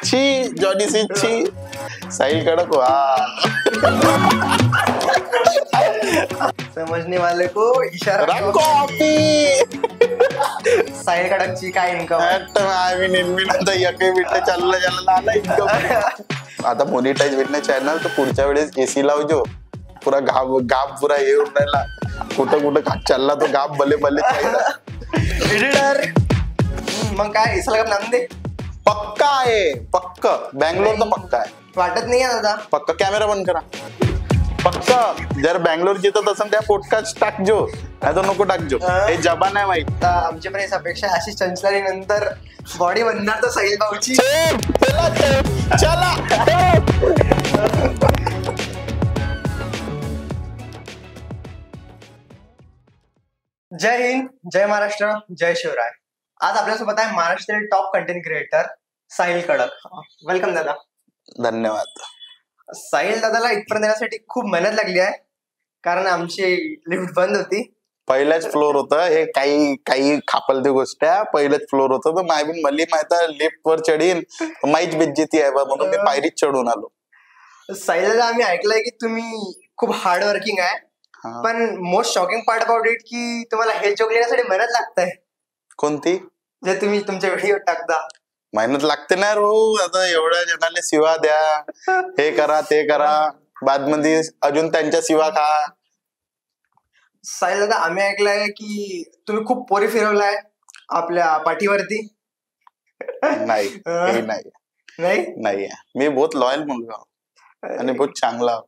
छी जॉनी सिंह छी. साहिल कडक वाह. समझने वाले को इशारा साहिल कडकची काय इन्कम. आता मोनिटाईज भेटणे चॅनल तर पुढच्या वेळेस एसी लावजो. पुरा गाप पुरा हे होऊन राहिला. कुठं चालला तो गाप भले एडिटर. मग काय इसला नंदे पक्का आहे. पक्क बँगलोर तर पक्का आहे. वाटत नाही दादा. पक्का कॅमेरा बंद करा. पक्का जर बँगलोर जिथत असेल त्या पॉडकास्ट टाकजो, नाही तर नको टाकजो. हे जबान आहे माहित. आमची पण अपेक्षा अशी चंचलानी नंतर बॉडी बनणार तर साहिल भाऊची. चला जय हिंद, जय महाराष्ट्र, जय शिवराय. आज आपल्यासोबत आहे महाराष्ट्रातील टॉप कंटेंट क्रिएटर साहिल कडक. वेलकम दादा. धन्यवाद. साहिल दादाला इथपर्यंत येण्यासाठी खूप मेहनत लागली आहे, कारण आमची लिफ्ट बंद होती. पहिल्याच फ्लोर होतं हे. काही खापलती गोष्ट आहे. पहिलेच फ्लोर होतं तर मला माहित आहे लिफ्ट वर चढीन माहीच बेज्जती आहे बा, म्हणून मी पायरीच चढून आलो. साहिल दादा, आम्ही ऐकलंय की तुम्ही खूप हार्ड वर्किंग आहे, पण most shocking part about it की तुम्हाला हेल्थ जोक लिहिण्यासाठी मेहनत लागतंय. कोणती? जे तुम्ही तुमच्या व्हिडिओ टाकता. मेहनत लागते ना रो. आता एवढ्या जणांना शिवा द्या, हे करा ते करा, बादमध्ये अजून त्यांच्या शिवा खा. साहिल दादा, आम्ही ऐकलंय की तुम्ही खूप पोरी फिरवलाय आपल्या पाठीवरती. नाही. मी बहुत लॉयल मुलगा आणि बहुत चांगला,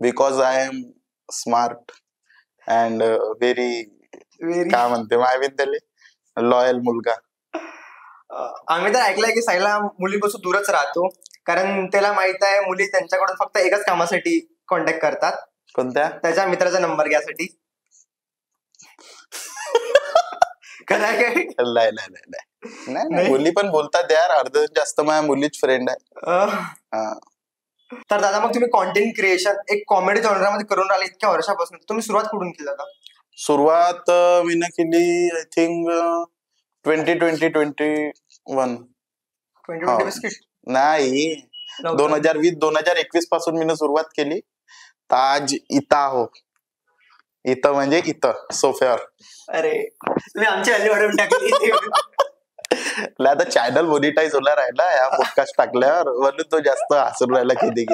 because I am smart and very काय म्हणते महाविद्यालय लॉयल मुलगा. आम्ही तर ऐकलंय की साहिलला मुलीपासून दूरच राहतो, कारण त्याला माहित आहे मुली त्यांच्याकडून फक्त एकच कामासाठी कॉन्टॅक्ट करतात. कोणत्या? त्याच्या मित्राचा नंबर घ्यासाठी. नाही मुली पण बोलतात यार. अर्ध जास्त माझ्या मुलीच फ्रेंड आहे. तर दादा, मग तुम्ही कॉन्टेंट क्रिएशन एक कॉमेडी जॉनरामध्ये करून राहिले इतक्या वर्षापासून, तुम्ही सुरुवात कुठून केली दादा? सुरुवात मी ना केली आय थिंक 2021. नाही 2020-2021 पासून मी सुरुवात केली. आज इथं म्हणजे इथं सोफ्यावर. अरे तुम्ही आमची व्हॅल्यू वाढवून टाकली. आता चॅनल मोनिटाईज होणार आहे ना या पॉडकास्ट टाकल्यावर, म्हणून तो जास्त हसून राहिला किती.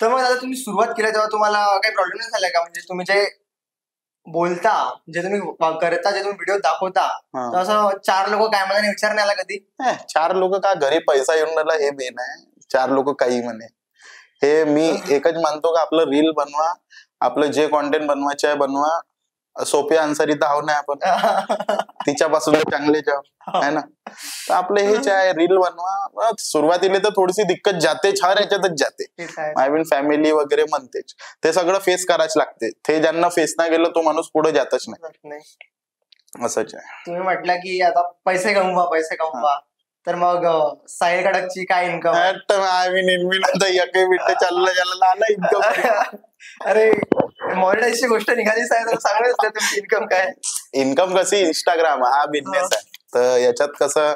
तर मग दादा, तुम्ही सुरुवात केली तेव्हा तुम्हाला काही प्रॉब्लेम नाही झाला का? म्हणजे तुम्ही जे बोलता, जे तुम्ही करता, जे तुम्ही व्हिडिओ दाखवता, तर असं 4 लोक काय म्हणाने विचार नाही आला कधी? 4 लोक का घरी पैसा येऊन राहिला हे मेन आहे. 4 लोक काही म्हणे हे मी एकच मानतो का आपलं रील बनवा, आपलं जे कॉन्टेंट बनवायचे आहे बनवा. सोपे आन्सर इथं आहो नाही आपण, तिच्यापासून चांगले जाव आहे ना. तर आपलं हेच आहे, रील बनवा. सुरुवातीला तर थोडीशी दिक्कत जाते, हर याच्यातच जाते. आय मीन फॅमिली वगैरे म्हणतेच, ते सगळं फेस करायच लागते. ते ज्यांना फेस नाही गेलं तो माणूस पुढे जातच नाही. असंच आहे. तुम्ही म्हटलं की आता पैसे कमवा, तर मग साहिल कडकची काय इन्कम? अरे मॉनिटाईजची गोष्ट निघालीच आहे तर सांगूच ना तुमची इन्कम काय? इन्कम कशी? इंस्टाग्राम हा बिझनेस आहे. तर याच्यात कसं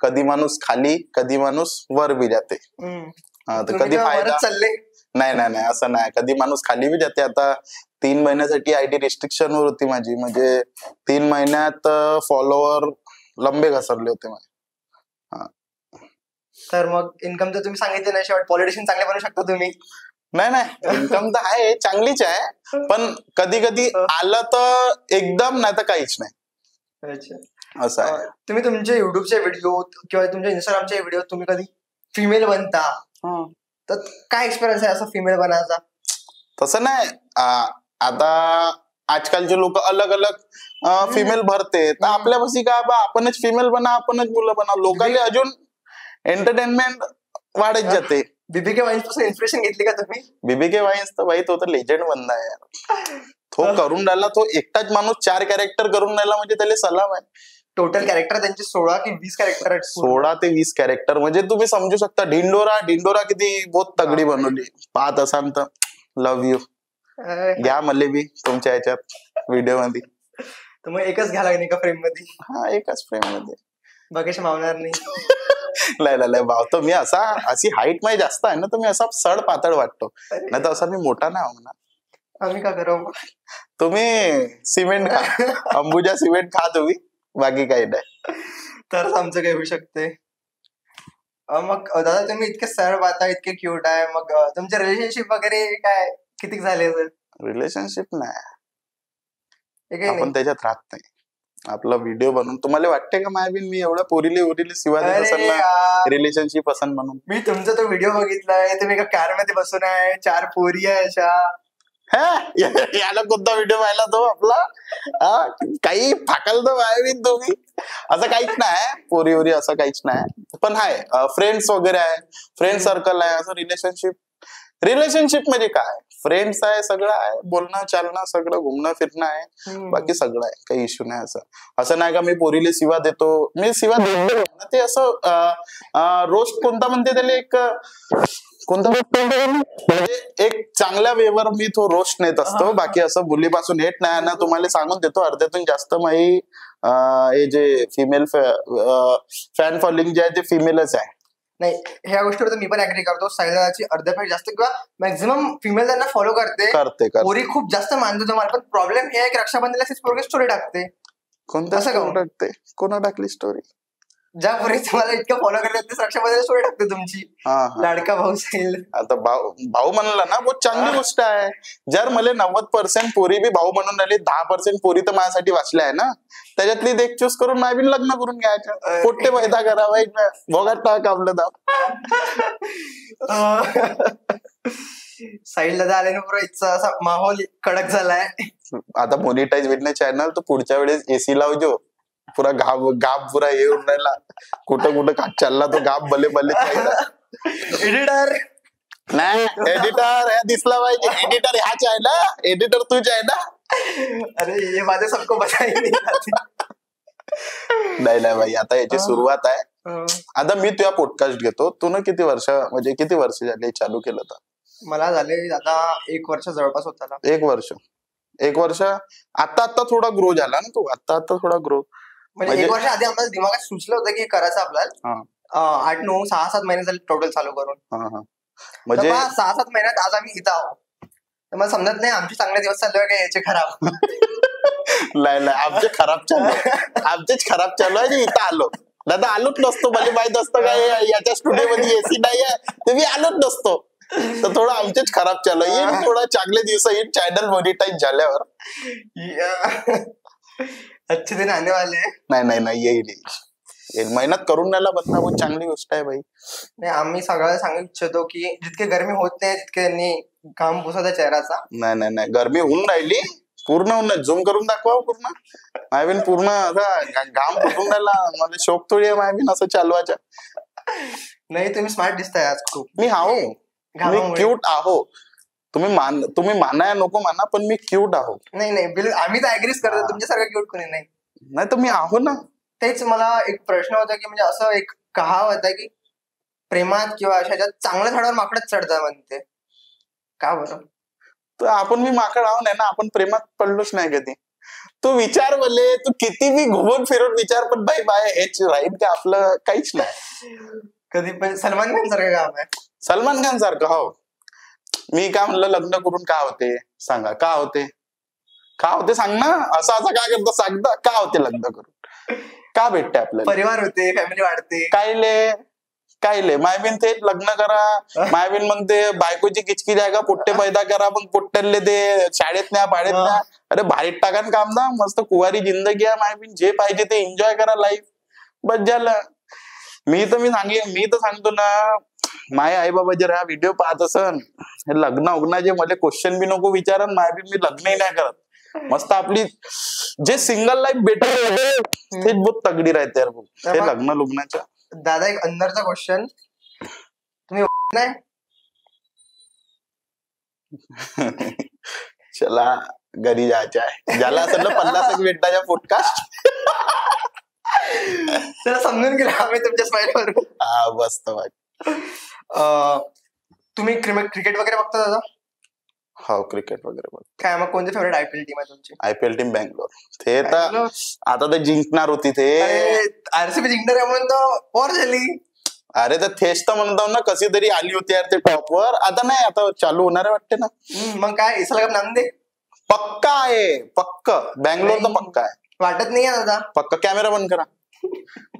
कधी माणूस खाली कधी माणूस वर बी जाते. कधी फायदा चालले नाही असं नाही. कधी माणूस खाली बी जाते. आता 3 महिन्यासाठी आयडी रिस्ट्रिक्शन वर होती माझी, म्हणजे 3 महिन्यात फॉलोअर लंबे घसरले होते माझे. तर मग इन्कम तर तुम्ही सांगितलं नाही. शेवट पॉलिटिशियन चांगले बनू शकता तुम्ही. नाही इन्कम तर आहे, चांगलीच आहे, पण कधी कधी आलं तर एकदम, नाही तर काहीच नाही. असं आहे. तुम्ही तुमचे युट्यूबचे व्हिडिओ किंवा तुमच्या इंस्टाग्रामचे व्हिडिओ तुम्ही कधी फिमेल बनता, तर काय एक्सपिरियन्स आहे असं फिमेल बनायचा? तसं नाही. आता आजकालचे लोक अलग अलग फिमेल भरते, तर आपल्यापाशी का बा आपणच फिमेल बना, आपणच मुलं बना. लोकांना अजून एंटरटेनमेंट वाढत जाते. बीबीके वाईन्स पासून इन्स्पिरेशन घेतली का तुम्ही? बीबीके वाईन्स तर भाई तो तर लेजंड बंदा आहे यार. तो करून राहिला, तो एकटाच माणूस 4 कॅरेक्टर करून राहिला, म्हणजे त्याला सलाम आहे. टोटल कॅरेक्टर त्यांचे 16 की 20 कॅरेक्टर आहेत. 16 ते 20 कॅरेक्टर, म्हणजे तुम्ही समजू शकता. ढिंडोरा किती बहुत तगडी बनवली. पाहत असाल तर लव्ह यू घ्या मले बी तुमच्या याच्यात व्हिडिओ मध्ये. तर मग एकच घ्या लागेल का फ्रेम मध्ये? हा, एकच फ्रेम मध्ये. बघेश मावणार नाही. नाही भावतो मी. अशी हाईट माझी जास्त आहे ना, तर मी असा सड पातळ वाटतो. नाही तर असा मी मोठा नाही होणार. आम्ही का करू? तुम्ही सिमेंट खा, अंबुजा सिमेंट खा तुम्ही, बाकी काही नाही. तरच आमचं काही होऊ शकते. मग दादा तुम्ही इतके सरळ पाहता, इतके क्यूट आहे, मग तुमचे रिलेशनशिप वगैरे काय किती झाले? रिलेशनशिप नाही, आपण त्याच्यात राहत नाही. आपला व्हिडिओ बनवून तुम्हाला वाटते का मायाबीन मी एवढ्या पोरीले शिवा देत असेल ना रिलेशनशिप असेल म्हणून? मी तुमचा तो व्हिडिओ बघितलाय, तुम्ही एका कार मध्ये बसून आहे, 4 पोरी आहे अशा. याला कोणता व्हिडिओ पाहिला तो आपला? काही फाकलतो मायाबीन तुम्ही. असं काहीच नाही, पोरी वोरी असं काहीच नाही. पण हाय फ्रेंड्स वगैरे आहे, फ्रेंड सर्कल आहे. असं रिलेशनशिप म्हणजे काय, फ्रेंड्स आहे, सगळं आहे, बोलणं चालणं सगळं, घुमणं फिरणं आहे, बाकी सगळं आहे, काही इश्यू नाही. असं नाही का मी पोरीले शिवा देतो. मी शिवा देतो ते असं रोस्ट कोणता म्हणते त्याला, एक कोणता म्हणजे एक चांगल्या वेवर मी तो रोस्ट नेत असतो. बाकी असं बुलीपासून हेट नाही ना. तुम्हाला सांगून देतो, अर्ध्यातून जास्त माही हे जे फिमेल फॅन फॉलोइंग जे आहे ते फिमेलच आहे. नाही, ह्या गोष्टीवर तर मी पण ऍग्री करतो. सायदाची अर्ध्यापेक्षा जास्त किंवा मॅक्झिमम फिमेल त्यांना फॉलो करते. पोरी खूप जास्त मानतो तुम्हाला. पण प्रॉब्लेम हे आहे की रक्षाबंधनला पोरगी स्टोरी टाकते. कोणत्या टाकते? कोणा टाकली स्टोरी? ज्या पोरी तुम्हाला इतकं फॉलो करतात ते रक्षाबंधनला स्टोरी टाकते तुमची. लाडका भाऊ साहिल. आता भाऊ म्हणला ना, बहुत चांगली गोष्ट आहे. जर मला 90% पोरी बी भाऊ म्हणून राहिली, 10% पोरी तर माझ्यासाठी वाचल्या आहे ना. त्याच्यातली देख चूज करून माझी लग्न करून घ्यायचं. पोट्टे पैदा करावा, भोगात टाक आपलं दाव. साईडला झाले ना पुरा इच्छा, असा माहोल कडक झालाय. आता मोनिटाईज भेटणे चॅनल, तर पुढच्या वेळेस एसी लावजो. पुरा गाप पुरा येऊन राहिला, कुठं चालला तो गाप भले एडिटर नाही, एडिटर दिसला पाहिजे. एडिटर ह्याच आहे ना, एडिटर तूच आहे ना. अरे ये माझे सबको बताई नाही भाई, आता याची सुरुवात आहे. आता मी तुझ्या पॉडकास्ट घेतो. तू ना किती वर्ष झाले चालू केलं? तर मला झाले आता 1 वर्ष जवळपास होता. 1 वर्ष. आता थोडा ग्रो झाला ना तू, आता थोडा ग्रो. म्हणजे 1 वर्ष आधी आम्हाला दिमागात सुचलं होतं की करायचं आपल्याला. 8-9 6-7 महिने झाले टोटल चालू करून. म्हणजे 6-7 महिन्यात आज आम्ही इथं आहोत. तर मला समजत नाही आमचे चांगले दिवस चालू आहे का याचे खराब. नाही आमचे खराब चालू, आमचेच खराब चालू आहे. इथं आलो दादा, आलोच नसतो. मला माहित असतं काय याच्या स्टुडिओ मध्ये एसी नाही आहे, तर मी आलोच नसतो. तर थोडं आमचेच खराब चालू आहे. थोडा चांगले दिवस येईल चॅनल मॉनिटाईज झाल्यावर. अच्छे दिन आने वाले. नाही येईल. मेहनत करून न्यायला बदला, बहुत चांगली गोष्ट आहे भाई. नाही, आम्ही सगळ्याला सांगू इच्छितो की जितके गरमी होत नाही तितके त्यांनी घाम पुसवता चेहऱ्याचा. नाही गरमी होऊन राहिली, पूर्ण होऊन झूम करून दाखवा पूर्ण. मायबीन पूर्ण असा घाम फुटून राहिला. मला शोक थोडी आहे मायबीन असं चालवायचा. नाही, तुम्ही स्मार्ट दिसताय आज खूप. मी मी क्यूट आहो. तुम्ही माना नको माना, पण मी क्यूट आहो. नाही बिलकुल, आम्ही तर ऍग्रीच करतो. तुमच्यासारखं क्यूट कोणी नाही. तर मी आहो ना. तेच मला एक प्रश्न होता की म्हणजे असं एक कहावत आहे की प्रेमात किंवा अशा चांगल्या झाडावर माकडच चढतं म्हणते. का बरं? तर आपण मी माकड आहो नाही ना, आपण प्रेमात पडलोच नाही कधी. तू विचार बोले, तू किती बी घुमून फिरून विचार, पण बाय हेच राहील का आपलं? काहीच नाही. कधी पण सलमान खान सारखं काम आहे. सलमान खान सारखं हो. मी काय म्हणलं, लग्न करून का होते सांगा? का होते सांग ना. असं काय करतो सांगता? का होते लग्न करून? का भेटते आपल्याला? परिवार होते, फॅमिली वाढते. कायले मायबीन ते लग्न करा. मायबीन मग ते बायकोची किचकिच आहे का, पोट्टे पैदा करा. मग पोट्ट्याले ते शाळेत न्या, भाड्यात न्या. अरे भारीत टाका काम ना. मस्त कुवारी जिंदगी आहे मायबीन. जे पाहिजे ते एन्जॉय करा लाईफ, बस झालं. मी तर सांगतो ना, माझे आई बाबा जर हा व्हिडिओ पाहत असन, लग्नाचे मला क्वेश्चन बी नको विचारन. मायबीन मी लग्नही नाही करत. मस्त आपली जे सिंगल लाईफ बेटर तेच बहुत तगडी राहते यार. ते लग्नाच्या. दादा एक अंदरचा क्वेश्चन, तुम्ही नाही चला घरी जायचं आहे. ज्याला असं 50 मिनिटाच्या पॉडकास्ट त्याला समजून गेला आम्ही तुमच्या स्माईलवर. मस्त. तुम्ही क्रिकेट वगैरे बघता दादा? हो क्रिकेट वगैरे. काय मग कोणती फेवरेट आयपीएल टीम आहे तुमची? IPL team Bangalore. ते तर आता ते जिंकणार होती ते. आरसीबी जिंकणार आहे म्हणून तर पोर झाली. अरे तर थेच तर म्हणतो ना, कशी तरी आली होती यार ते टॉपवर. आता नाही, आता चालू होणार आहे वाटते ना. मग काय इसला कप नाम दे. पक्का आहे, पक्क बँगलोर तर पक्का आहे. वाटत नाही दादा. पक्का. कॅमेरा बंद करा.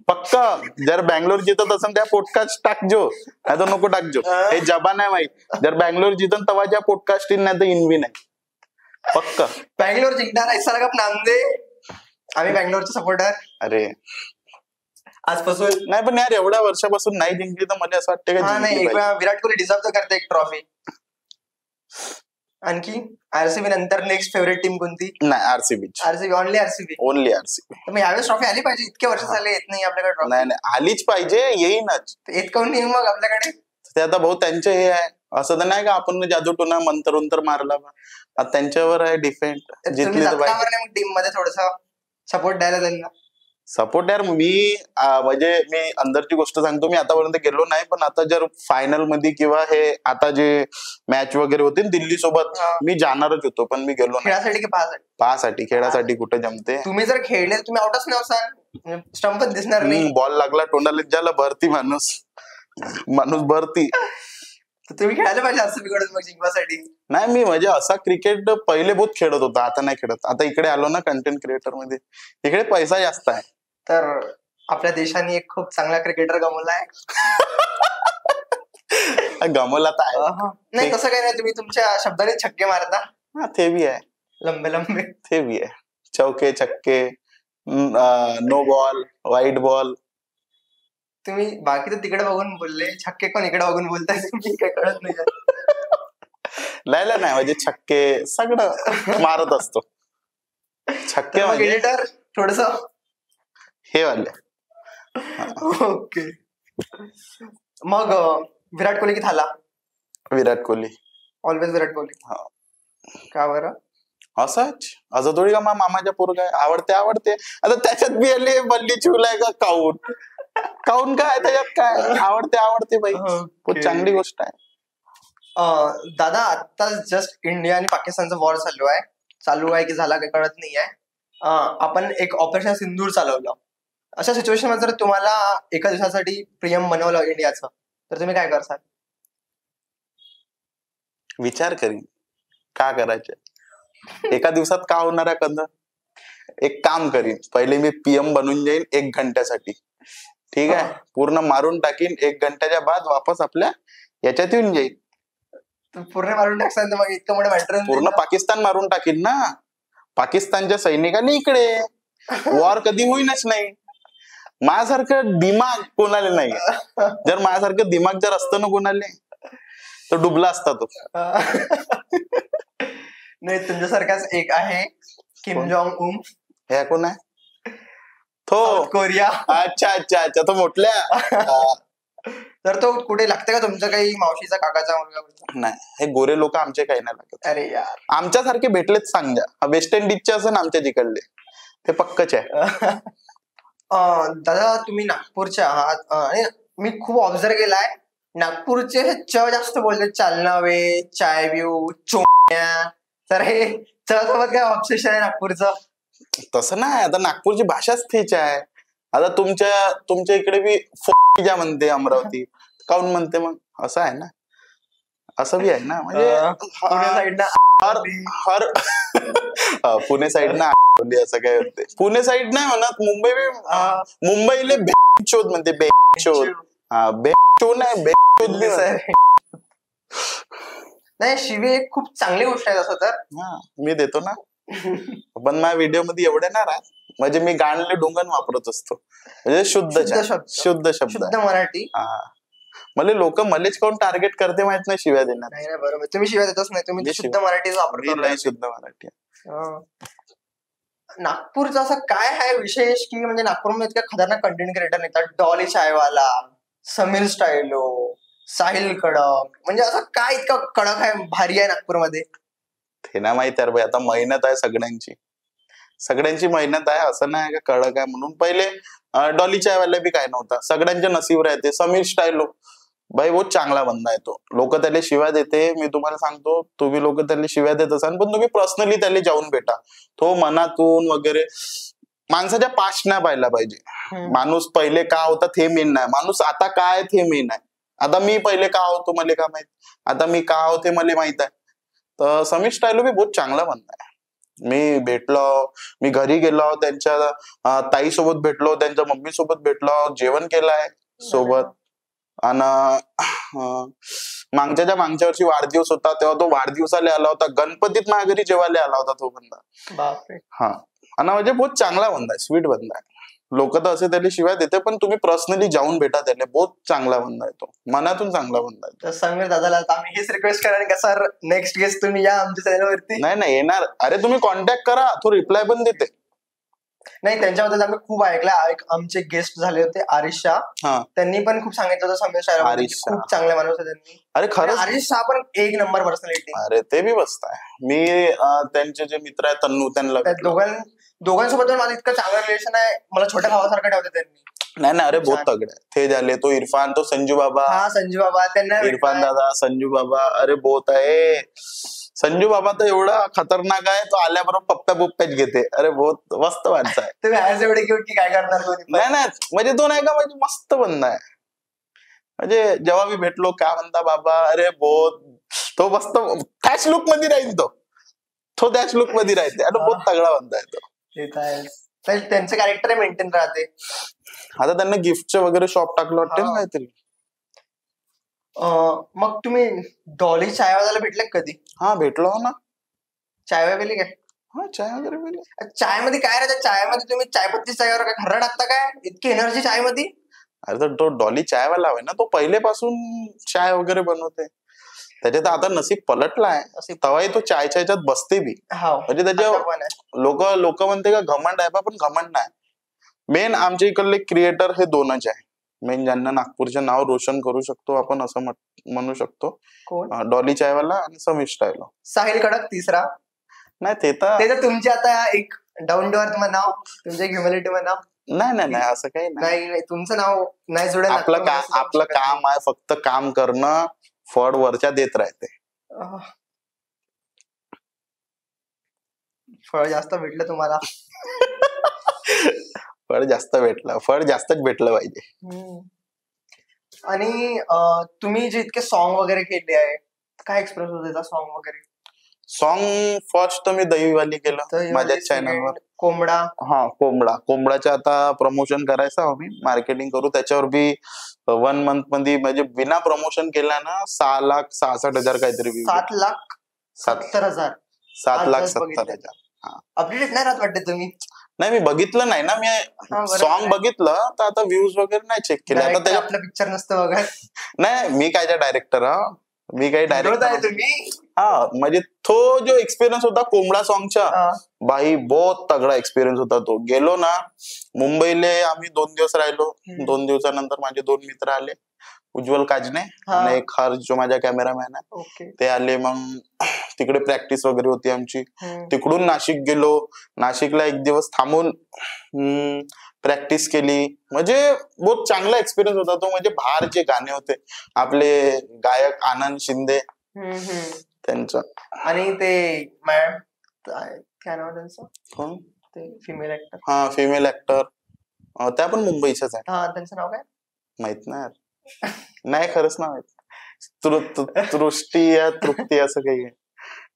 पक्का जर बँगलोर जितत असेल त्या पॉडकास्ट टाकजो, नाही तर नको टाकजो. हे जबा नाही माहित. जर बँगलोर जितन तवा ज्या पॉडकास्ट नाही तर इनवी नाही. पक्का बँगलोर जिंकणार. इसला कप नाम दे. आम्ही बँगलोरचे सपोर्टर. अरे आजपासून नाही, पण यार एवढ्या वर्षापासून नाही जिंकली तर मला असं वाटतं का नाही, विराट कोहली डिझर्व तर करते एक ट्रॉफी. आणखी आरसीबी नंतर नेक्स्ट फेवरेट टीम कोणती? नाही, RCB. Only RCB. Only RCB. मग यावेळेस ट्रॉफी आली पाहिजे. इतके वर्ष झाले येत नाही आपल्याकडे ट्रॉफी. नाही, आलीच पाहिजे, येईनच. येत काऊन नाही मग आपल्याकडे? ते आता भाऊ त्यांचे हे आहे. असं तर नाही का आपण जादूटोना मंतर मारला. आता त्यांच्यावर आहे डिपेंड. जिंकली तर पाहिजे. टीम मध्ये थोडस सपोर्ट द्यायला त्यांना. सपोर्ट यार मी म्हणजे मी अंदरची गोष्ट सांगतो, मी आतापर्यंत गेलो नाही, पण आता जर फायनल मध्ये किंवा हे आता जे मॅच वगैरे होते दिल्ली सोबत मी जाणारच होतो, पण मी गेलो. खेळासाठी की पाहासाठी? खेळासाठी कुठे जमते. तुम्ही जर खेळले तुम्ही आउटच नव्हता, स्टंपच दिसणार नाही. बॉल लागला तोंडाला ज्याला भरती माणूस भरती. तुम्ही खेळायला पाहिजे आरसीबी कडून मग जिंकण्यासाठी. नाही, मी म्हणजे असा क्रिकेट पहिले बहुत खेळत होता, आता नाही खेळत. आता इकडे आलो ना कंटेंट क्रिएटर मध्ये, इकडे पैसा जास्त आहे. तर आपल्या देशाने एक खूप चांगला क्रिकेटर गमवला आहे. गमवला तर आहे. नाही तसं काही नाही, तुम्ही तुमच्या शब्दाने छक्के मारता. ते बी आहे, लंबे ते बी आहे. चौके छक्के, नो बॉल, वाईट बॉल. तुम्ही बाकी तर तिकडे बघून बोलले, छक्के कोण इकडे बघून बोलताय तुम्ही, काही कळत नाही. नाही म्हणजे छक्के सगळं मारत असतो. छक्के एडिटर थोडस हे वाले. ओके. मग विराट कोहली की थाला? विराट कोहली. ऑलवेज विराट कोहली. का बरं? असंच असं थोडी का मामाच्या पोरगा आवडते. आता त्याच्यात बी आले बल्ली चिवलाय का काऊन काय त्याच्यात काय आवडते बाई. खूप चांगली गोष्ट आहे. दादा आता जस्ट इंडिया आणि पाकिस्तानचा वॉर चालू आहे की झाला काही कळत नाही आहे. आपण एक ऑपरेशन सिंदूर चालवलं. अशा सिच्युएशन मध्ये जर तुम्हाला एका दिवसासाठी पीएम बनवलं इंडियाचं, तर तुम्ही काय करसाल? विचार करीन का करायचं. एका दिवसात का होणार आहे कंद. एक काम करीन, पहिले मी पीएम बनून जाईन 1 घंट्यासाठी. ठीक आहे, पूर्ण मारून टाकीन. 1 घंट्याच्या बाद वापस आपल्या याच्यात येऊन जाईल. पूर्ण मारून टाकसान तर मग इतकं मोठं मॅटर. पूर्ण पाकिस्तान मारून टाकीन ना. पाकिस्तानच्या सैनिकांनी इकडे वॉर कधी होईनच नाही. माझ्यासारखं दिमाग कोणाले नाही. जर माझ्यासारखं दिमाग जर असतं ना कोणाले तर डुबला असता तो. नाही, तुमच्यासारखाच एक आहे किम जॉंग उन. हे कोण आहे? तो कोरिया. अच्छा तो मोठल्या. तर तो कुठे लागतं का तुमचं काही मावशीचा काकाचा मुलगा? नाही, हे गोरे लोक आमचे काही नाही लागत. अरे यार, आमच्यासारखे भेटलेच सांगा. वेस्ट इंडिजचे असं आमच्या जिकडले ते पक्कच आहे. दादा तुम्ही नागपूरचे आहात आणि मी खूप ऑब्झर्व केलाय नागपूरचे हे च जास्त बोलतात. चालना वे, चाय व्यू, चोम्या. तर हे च सोबत काय ऑब्सेशन आहे नागपूरचं? तसं नाही, आता नागपूरची भाषाच तेच आहे. आता तुमच्या इकडे बी ज्या म्हणते अमरावती काऊन म्हणते मग असं आहे ना, असं बी आहे ना. म्हणजे पुणे साईड ना असं काय होते. पुणे साईड नाही म्हणत, मुंबईले बेशोध म्हणते. बेशोध नाही, बेशोध नाही. शिवे खूप चांगली गोष्ट आहे तसं तर. मी देतो ना, पण माझ्या व्हिडिओ मध्ये एवढे ना राहत. म्हणजे मी गाणले ढोंगण वापरत असतो. म्हणजे शुद्ध शब्द मराठी. मला लोक मलेच काऊन टार्गेट करते माहित नाही शिव्या देणार. नाही बरोबर, तुम्ही शिव्या देतच नाही. तुम्ही शुद्ध मराठी वापरतो. शुद्ध मराठी. नागपूरचा असं काय आहे विशेष की म्हणजे नागपूरमध्ये इतक्या खतरनाक कंटेंट क्रिएटर येतात. डॉली चायवाला, समीर स्टायलो, साहिल कडक. म्हणजे असं काय इतकं कडक आहे, भारी आहे नागपूरमध्ये? ते ना माहित आहे भाई. आता मेहनत आहे सगळ्यांची मेहनत आहे. असं नाही का कडक आहे म्हणून. पहिले डॉली चायवाला बी काय नव्हता. सगळ्यांच्या नसीब राहते. समीर स्टायलो भाई बहुत चांगला बंदा आहे तो. लोक त्याला शिव्या देते, मी तुम्हाला सांगतो, तुम्ही लोक त्याला शिव्या देत असाल पण तुम्ही पर्सनली त्याला जाऊन भेटा. तो मनातून वगैरे माणसाच्या पास्ट नाही पाहिला पाहिजे. माणूस पहिले का होता ते मेन नाही, माणूस आता काय आहे ते मेन आहे. आता मी पहिले का होतो मला का माहित, आता मी का होते मला माहित आहे. तर समीर स्टायलो बी बहुत चांगला बंदा आहे. मी भेटलो, मी घरी गेलो, त्यांच्या ताई सोबत भेटलो, त्यांच्या मम्मी सोबत भेटलो, जेवण केलंय सोबत. आणि मागच्या वर्षी वाढदिवस होता तेव्हा तो वाढदिवसाला आला होता, गणपतीत माझ्या घरी जेवायला आला होता तो बंदा. हा, आणि म्हणजे बहुत चांगला बंदा आहे, स्वीट बंदा आहे. लोक तर असे त्याला शिवाय देते पण तुम्ही पर्सनली जाऊन भेटा त्याला, बहुत चांगला बंदा आहे तो, मनातून चांगला बंदा आहे. तर समीर दादाला आम्ही हेच रिक्वेस्ट करा का सर नेक्स्ट गेस्ट तुम्ही या आमच्या चॅनलवरती. नाही येणार, अरे तुम्ही कॉन्टॅक्ट करा, तो रिप्लाय पण देते. नाही, त्यांच्याबद्दल आम्ही खूप ऐकलं. आमचे गेस्ट झाले होते आरिश शाह, त्यांनी पण खूप सांगितलं होतं समीर शाह खूप चांगले माणूस आहे त्यांनी. अरे खरं, आरिश शाह पण एक नंबर पर्सनॅलिटी. अरे ते बी मस्त आहे. मी त्यांचे जे मित्र आहेत तन्नू, त्यांना दोघांसोबत माझं इतकं चांगलं रिलेशन आहे, मला छोट्या भावासारखं ठेवते त्यांनी. नाही अरे बहुत तगडे ते झाले. तो इरफान, तो संजू बाबा. हा संजू बाबा, त्यांना इरफान दादा, संजू बाबा, अरे बहुत आहे. संजू बाबा तर एवढा खतरनाक आहे, तो आल्याबरोबर पप्प्या बुप्प्याच घेते. अरे बहुत मस्त माणसं आहे. तुम्ही आहेच एवढे क्यूट की काय करणार. नाही म्हणजे तो नाही का म्हणजे मस्त बंदा आहे. म्हणजे जेव्हा मी भेटलो काय म्हणता बाबा, अरे बहुत, तो मस्त डॅश लुक मध्ये राहील, तो डॅश लुक मध्ये राहते आणि बहुत तगडा बंदा आहे तो. त्यांचं कॅरेक्टर मेंटेन राहते. आता त्यांना गिफ्टचे वगैरे शॉप टाकलं वाटते ना काहीतरी. मग तुम्ही डॉली चायवाल्याला भेटले कधी? हा भेटलो ना. चाय वगैरे काय? हा चाय वगैरे भेटले. चाय मध्ये काय राहतं? चायमध्ये तुम्ही चायपत्ती चायवर काय खरं टाकता काय? इतकी एनर्जी चाय मध्ये? अरे तर तो डॉली चायवाला आहे ना, तो पहिलेपासून चाय वगैरे बनवते. त्याच्यात आता नसीब पलटलाय, तवाही तो चायच्या बसते बी. म्हणजे त्याच्या लोक म्हणते का घमंड आहे, पण घमंड नाही. मेन आमच्या इकडले क्रिएटर हे दोनच आहे मेन, ज्यांना नागपूरचे नाव रोशन करू शकतो आपण, असं म्हणू शकतो. डॉली चायवाला आणि समीर स्टायलो. साहिल कडक तिसरा. नाही ते तर तुमचे आता एक डाऊन टू अर्थ म्हणाव, तुमचे ह्युमॅनिटी म्हणाव. नाही असं काही नाही, तुमचं नाव नाही जोडेल. आपलं काम आहे फक्त काम करणं, फळ वरच्या देत राहते. फळ जास्त भेटलं तुम्हाला. फळ जास्त भेटलं, फळ जास्तच भेटलं पाहिजे. आणि तुम्ही जे इतके सॉन्ग वगैरे केले आहे, काय एक्सप्रेस होते त्याचा सॉन्ग वगैरे? सॉन्ग फर्स्ट तर मी दहीवाली केलं माझ्या चॅनलवर. कोंबडा. हा कोंबडाचं आता प्रमोशन करायचं आम्ही, मार्केटिंग करू त्याच्यावर बी. 1 मंथ मध्ये म्हणजे बिना प्रमोशन केला ना 6,66,000 काहीतरी. 7,70,000. 7,70,000. अपडेट नाही राहत वाटते तुम्ही? नाही मी बघितलं नाही ना, मी सॉन्ग बघितलं तर आता व्ह्यूज वगैरे नाही चेक केले. आता आपलं पिक्चर नसतं बघा. नाही मी काय डायरेक्टर, मी काही डायरेक्टर तुम्ही. हा म्हणजे तो जो एक्सपिरियन्स होता कोंबडा सॉन्गचा, बाई बहुत तगडा एक्सपिरियन्स होता तो. गेलो ना मुंबईला, आम्ही 2 दिवस राहिलो. 2 दिवसानंतर माझे 2 मित्र आले, उज्ज्वल काजने आणि एक हर्ष जो माझा कॅमेरामॅन आहे, ते आले. मग तिकडे प्रॅक्टिस वगैरे होती आमची. तिकडून नाशिक गेलो, नाशिकला 1 दिवस थांबून प्रॅक्टिस केली. म्हणजे बहुत चांगला एक्सपिरियन्स होता तो. म्हणजे बाहेर जे गाणे होते आपले गायक आनंद शिंदे त्यांचं, आणि ते मॅडम काय नाव त्यांचं, कोण ते फिमेल ऍक्टर. हा फिमेल ऍक्टर, त्या पण मुंबईच्याच आहे. हा त्यांचं नाव काय माहित नाही खरंच नाव आहे. तृष्टी या तृप्ती असं काही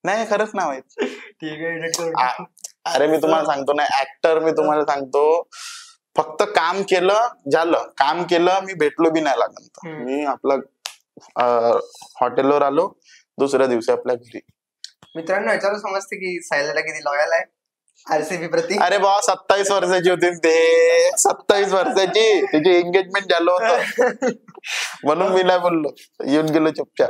नाही, खरंच नाव आहे. ठीक आहे. अरे मी तुम्हाला सांगतो ना, ऍक्टर मी तुम्हाला सांगतो, फक्त काम केलं झालं, काम केलं, मी भेटलो बी नाही लागत. मी आपला हॉटेलवर आलो, दुसऱ्या दिवशी आपल्या घरी. मित्रांनो याच्यावर समजते की सायलाला किती लॉयल आहे आरसीबी प्रति. अरे बाबा 27 वर्षाची होती ते, 27 वर्षाची, तिची एंगेजमेंट झालं होतं म्हणून मी नाही बोललो, येऊन गेलो चुपचाप.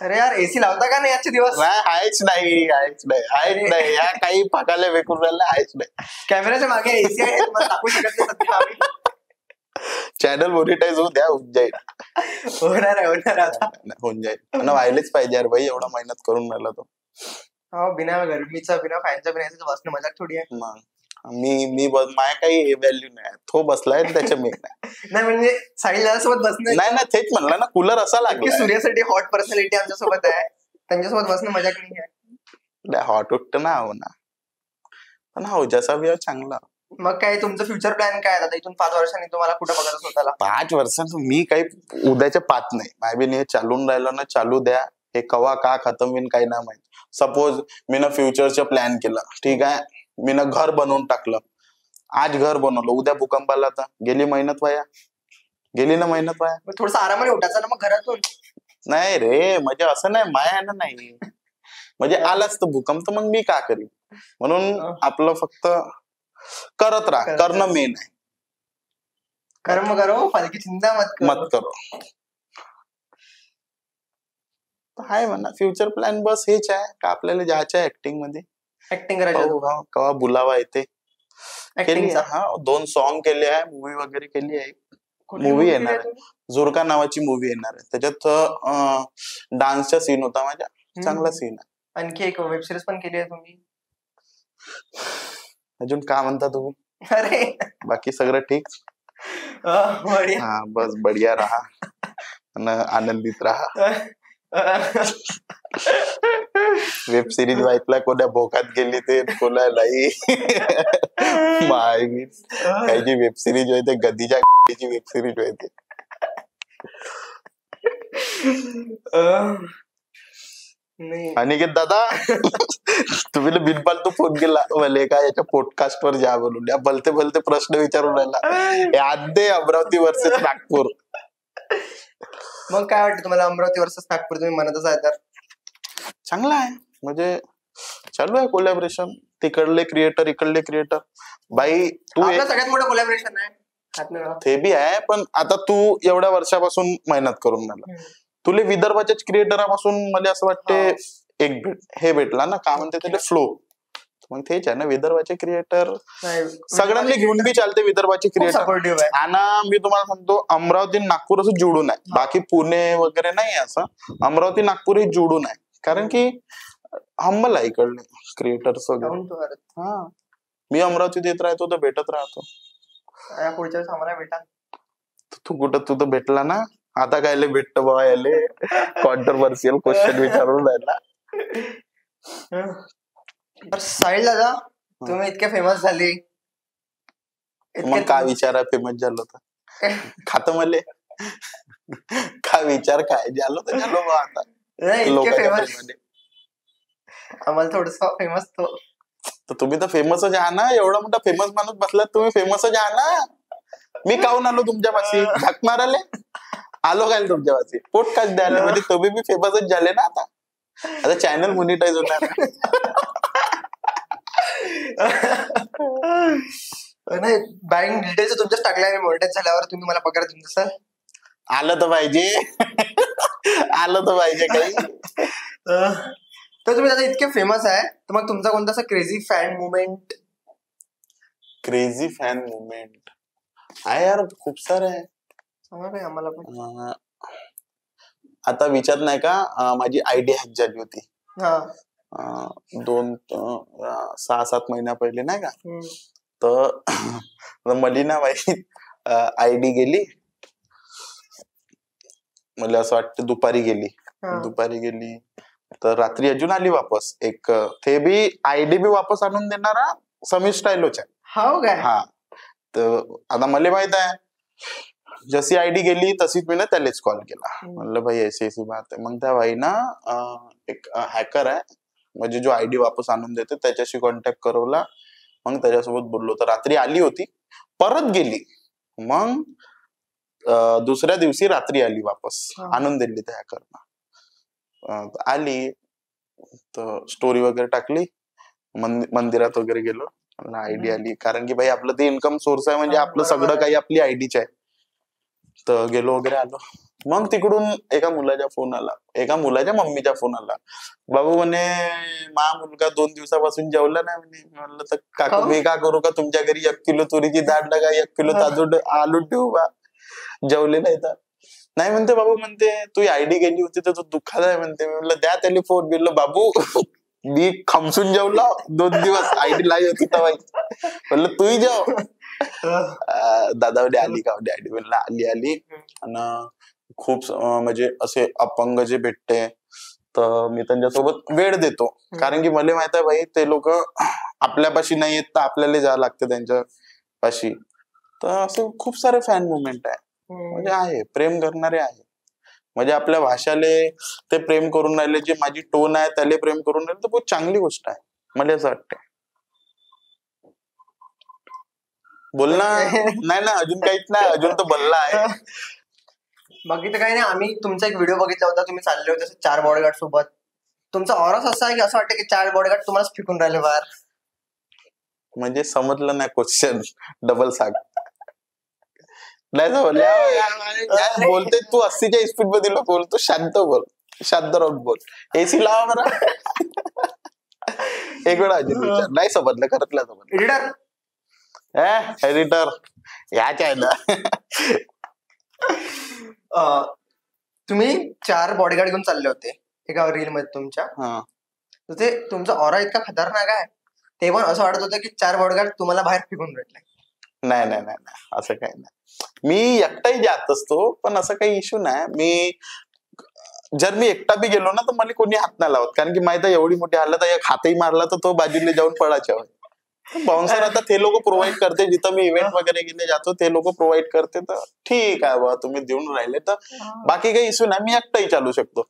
अरे यार एसी लावता का नाही आजचे दिवस? आहेच नाही या काही पाकाला वेकून राहिला, आहेच नाही. कॅमेऱ्याच्या मागे एसी आहे, दाखवू शकत नाही सध्या आम्ही. चॅनल मोनिटाईज होऊ द्या, होऊन जाईल. होऊन जाईल, व्हायलाच पाहिजे यार भाई, एवढा मेहनत करून राहिला तो. बिना गरमीचा, बिना फॅनचा, बिना बसणं मजाक थोडी आहे. मी माझ्या काही व्हॅल्यू नाही, तो बसलाय त्याच्या मी नाही म्हणजे साहिल सोबत बसणं नाही ना, तेच म्हणलं ना, कूलर असा लागला. सूर्यासाठी हॉट पर्सनॅलिटी आमच्यासोबत आहे, त्यांच्यासोबत बसणं मजा नाही आहे. हॉट उठत ना, हो ना, पण हो जसा बी चांगला. मग काय तुमचं फ्युचर प्लॅन काय आता इथून 5 वर्षांनी तुम्हाला कुठं बघायचं स्वतःला? 5 वर्षांत मी काही उद्याच्या पाहत नाही, मायबीन हे चालून राहिलं ना, चालू द्या, हे कवा का खतम होईन काही नाही माहित. सपोज मी ना फ्युचरचं प्लॅन केलं, ठीक आहे, मी ना घर बनवून टाकलं, आज घर बनवलं, उद्या भूकंप आला तर गेली मेहनत वाया, गेली ना मेहनत वाया. थोडस आरामाने उठायचं ना मग घरातून. नाही रे, म्हणजे असं नाही, माया ना नाही, म्हणजे आलाच तर भूकंप तर मग मी का करीन, म्हणून आपलं फक्त करत राहा, करणं मेन आहे. कर्म करो फालकी चिंता मत करो. आहे म्हणा फ्युचर प्लॅन, बस हेच आहे का आपल्याला जायचं आहे ऍक्टिंग मध्ये, ऍक्टिंग करायचं. कवा बुलावा येते. हा 2 सॉन्ग केले आहे, मूवी वगैरे केली आहे, मूवी येणार आहे, झुरका नावाची मूवी येणार आहे, त्याच्यात डान्सचा सीन होता माझ्या, चांगला सीन आहे. आणखी एक वेब सिरीज पण केली आहे तुम्ही. अजून काय म्हणता तुम्ही? अरे बाकी सगळं ठीक. हा बस बढिया राहा, आनंदित राहा. वेब सिरीज वाईटला कोणा भोकात गेली ते कोणा नाही. काही वेब सिरीज होते गदीच्या वेब सिरीज होते. आणि दादा तुम्ही बिनफालतू फोन केला मला का याच्या पॉडकास्ट वर जा बोलून, या भलते भलते प्रश्न विचारून राहिला. आधे अमरावती वर्सेस नागपूर. मग काय वाटतं तुम्हाला अमरावती वर्सेस नागपूर, तुम्ही म्हणतच आहे तर? चांगला आहे, म्हणजे चालू आहे कोलॅबरेशन, तिकडले क्रिएटर इकडले क्रिएटर. बाई तू सगळ्यात मोठं कोलॅबरेशन आहे ते बी आहे, पण आता तू एवढ्या वर्षापासून मेहनत करून राहिला, तुले विदर्भाच्या क्रिएटरापासून मला असं वाटते एक हे भेटला ना, काय म्हणते त्याला फ्लो, मग तेच आहे ना, विदर्भाचे क्रिएटर सगळ्यांनी घेऊन बी चालते. विदर्भाचे क्रिएटर आणि मी तुम्हाला सांगतो अमरावती नागपूर असं जोडून आहे, बाकी पुणे वगैरे नाही असं, अमरावती नागपूर हे जोडून आहे, कारण की हंबल आहे इकडले क्रिएटर्स वगैरे. हा मी अमरावतीत येत राहतो तर भेटत राहतो. पुढच्या वेळेस आम्हाला भेटा. तू कुठं, तू तर भेटला ना, आता कायले भेटत बाबा, याले कॉन्ट्रोवर्शियल क्वेश्चन विचारून राहिला. साहिल दादा तुम्ही इतके फेमस झाले, मग काय विचार फेमस झालो तर खात मले काय विचार काय झालो तर झालो बा. आता आम्हाला थोडस फेमस तर तुम्ही तर फेमसच आहा ना, एवढा मोठा फेमस माणूस बसलात तुम्ही, फेमसच आहा ना. मी काहून आलो तुमच्या पाशी झक माराले, आलो काय तुमच्या पाशी पॉडकास्ट द्यायला, म्हणजे तुम्ही बी फेमसच झाले ना. आता चॅनल मोनिटाईज होणार. नाही बँक डिटेल्स तुमच्याच टाकल्या, मोनिटाईज झाल्यावर तुम्ही मला पगार देऊन सर. आलं तर पाहिजे, आलं तर पाहिजे काही. तर तुम्ही आता इतके फेमस आहे, तर मग तुमचा कोणता असा crazy fan movement? Crazy fan movement आहे यार, खूप सारे आहे आम्हाला पण. आता विचार नाही का, माझी आयडी हॅक झाली होती 6-7 महिन्या पहिले नाही का, तर मलिना बाई आयडी गेली, मला असं वाटतं दुपारी गेली तर रात्री अजून आली वापस. एक ते बी आयडी बी वापस आणून देणारा समीर स्टायलोच्या. हा तर आता मला माहित आहे, जशी आयडी गेली तशीच मी ना त्यालाच कॉल केला, म्हणलं भाई ऐसी बात आहे. मग त्या भाई ना एक हॅकर आहे, म्हणजे जो आयडी वापस आणून देते त्याच्याशी कॉन्टॅक्ट करवला, मग त्याच्यासोबत बोललो. तर रात्री आली होती, परत गेली, मग दुसऱ्या दिवशी रात्री आली वापस, आणून दिली त्या हॅकरना. आली तर स्टोरी वगैरे टाकली, मंदिरात वगैरे गेलो, आयडी आली, कारण की भाई आपलं ते इन्कम सोर्स आहे, म्हणजे आपलं सगळं काही आपली आयडीच आहे. तर गेलो वगैरे आलो, मग तिकडून एका मुलाचा फोन आला, एका मुलाच्या मम्मीचा फोन आला, बाबू म्हणे मा मुलगा 2 दिवसापासून जेवला नाही म्हणे. म्हणलं तर काकू मी का करू का, तुमच्या घरी 1 किलो तुरीची डाळ लागा, 1 किलो तांदूळ आलू ठेवू बा, जेवले नाही तर. नाही म्हणते बाबू, म्हणते तू आयडी गेली होती तर तू दुःखात आहे म्हणते. मी म्हणलं द्या त्याला फोन. बिल्लो बाबू मी खमसून जेवला 2 दिवस. आयडी लाईव्ह होती तेव्हा. म्हणलं तूही जेव. दादा उद्या आली का? डॅडी म्हणलं आली. आणि खूप म्हणजे असे अपंग जे भेटते तर मी त्यांच्यासोबत वेळ देतो. कारण की मला माहित आहे भाई ते लोक आपल्यापाशी नाही येत तर आपल्याला जावं लागतं त्यांच्या पाशी. तर असे खूप सारे फॅन मुवमेंट आहे. म्हणजे आहे प्रेम करणारे आहे. म्हणजे आपल्या भाषाले ते प्रेम करून राहिले, जे माझी टोन आहे त्याला प्रेम करून राहिले, तर बहुत चांगली गोष्ट आहे. मला असं वाटतंय. बोलना नाही ना अजून काहीच नाही. अजून तर बोलला आहे. बाकी तर काही नाही. आम्ही तुमचा एक व्हिडिओ बघितला होता. तुम्ही चालले होते 4 बॉडीगार्ड सोबत. तुमचा ऑराच असा आहे की असं वाटतं की 4 बॉडीगार्ड तुम्हालाच फेकून राहिले बाहेर. म्हणजे समजलं नाही क्वेश्चन. डबल सांग. नाही समजलं. बोलते तू 80च्या स्पीड मध्ये बोलतो. शांत बोल. शांत राहून बोल. एसी लावा बरं. एक वेळा अजून विचार. नाही समजलं खरंच नाही समजलं. एडिटर याच आहे ना. तुम्ही 4 बॉडीगार्ड घेऊन चालले होते एका रील मध्ये तुमच्या. ते तुमचा ऑरा इतका खतरनाक आहे. ते पण असं वाटत होतं की 4 बॉडीगार्ड तुम्हाला बाहेर फेकून भेटले. नाही नाही नाही असं काही नाही. मी एकटाही जात असतो पण असं काही इश्यू नाही. मी जर मी एकटा बी गेलो ना तर मला कोणी हात नाही लावत. कारण की माहित आहे एवढी मोठी हालत आहे. एक हातही मारला तर तो बाजूला जाऊन पडायच्या. बाउन्सर आता ते लोक प्रोव्हाइड करते. जिथं मी इव्हेंट वगैरे गेले जातो ते लोक प्रोव्हाइड करते. तर ठीक आहे बा तुम्ही देऊन राहिले तर बाकी काही इश्यू नाही. मी एकटाही चालू शकतो.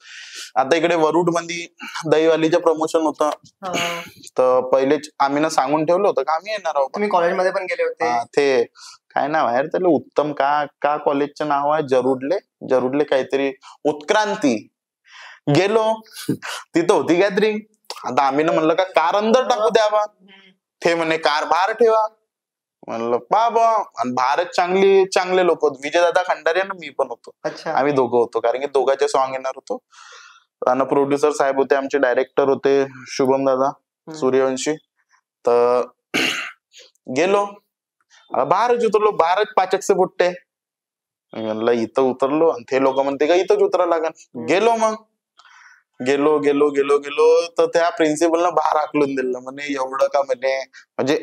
आता इकडे वरुड मध्ये दहीवालीचं प्रमोशन होतं. तर पहिलेच आम्ही ना सांगून ठेवलं होतं का आम्ही येणार आहोत. तुम्ही कॉलेजमध्ये पण गेले होते. ते काय नाव आहे त्याला उत्तम का कॉलेजचं नाव आहे जरुडले काहीतरी उत्क्रांती. गेलो तिथं होती गॅदरिंग. आता आम्ही ना म्हणलं का कार अंदर टाकू द्यावा. ते म्हणे कार बाहेर ठेवा. म्हणलं बाबा. आणि भारत चांगले लोक होते. विजयदादा खंडारे ना मी पण होतो. आम्ही दोघं होतो. कारण की दोघांचे सॉंग येणार होतो. आणि प्रोड्युसर साहेब होते. आमचे डायरेक्टर होते शुभम दादा सूर्यवंशी. तर गेलो बाहेरच उतरलो. बाहेरच पाचकसे बुट्टे. म्हणलं इथं उतरलो आणि ते लोक म्हणते का इथंच उतरा लागल. गेलो मग गेलो तर त्या प्रिन्सिपलनं बाहेर हाकलून दिलं. म्हणे एवढं का म्हणे. म्हणजे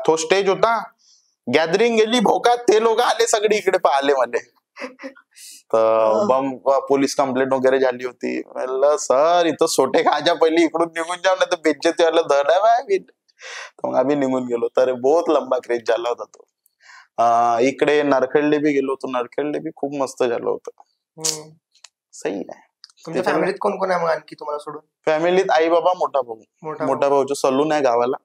तो स्टेज होता. गॅदरिंग गेली भोकात. ते लोक आले सगळे इकडे पाहिले म्हणे. तर बम पोलीस कंप्लेंट वगैरे झाली होती. म्हणलं सर इथं सोटे खायच्या पहिले इकडून निघून जाऊ ना तर बेज्जती वाला धड आहे. मग आम्ही निघून गेलो. तर बहुत लंबा क्रेज झाला होता तो. इकडे नरखेडले बी गेलो होतो. नरखेडले बी खूप मस्त झालं होतं. सही आहे. तुमच्या फॅमिलीत कोण कोण आहे मग आणखी तुम्हाला सोडून? फॅमिलीत आई बाबा मोठा भाऊचं सलून आहे गावाला.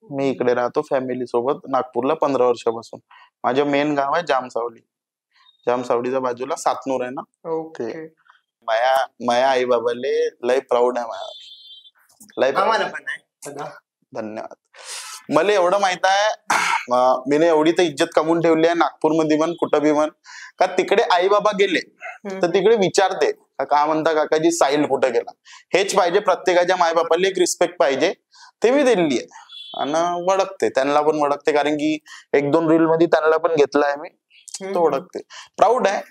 मी इकडे राहतो फॅमिली सोबत नागपूरला 15 वर्षापासून. माझं मेन गाव आहे जामसावडीच्या बाजूला सातनूर आहे ना. ओके. माया आई बाबाले लय प्राऊड आहे. लय धन्यवाद. मला एवढं माहित आहे मी एवढी तर इज्जत कमवून ठेवली आहे नागपूरमध्ये म्हण कुठं बी म्हण का तिकडे आई बाबा गेले तर तिकडे विचारते का म्हणता काकाजी साहिल कुठं गेला. हेच पाहिजे प्रत्येकाच्या माय बापाला एक रिस्पेक्ट पाहिजे. ते मी दिली आहे. आणि ओळखते त्यांना पण ओळखते. कारण की 1-2 रील मध्ये त्यांना पण घेतला आहे मी. तो ओळखते. प्राऊड आहे.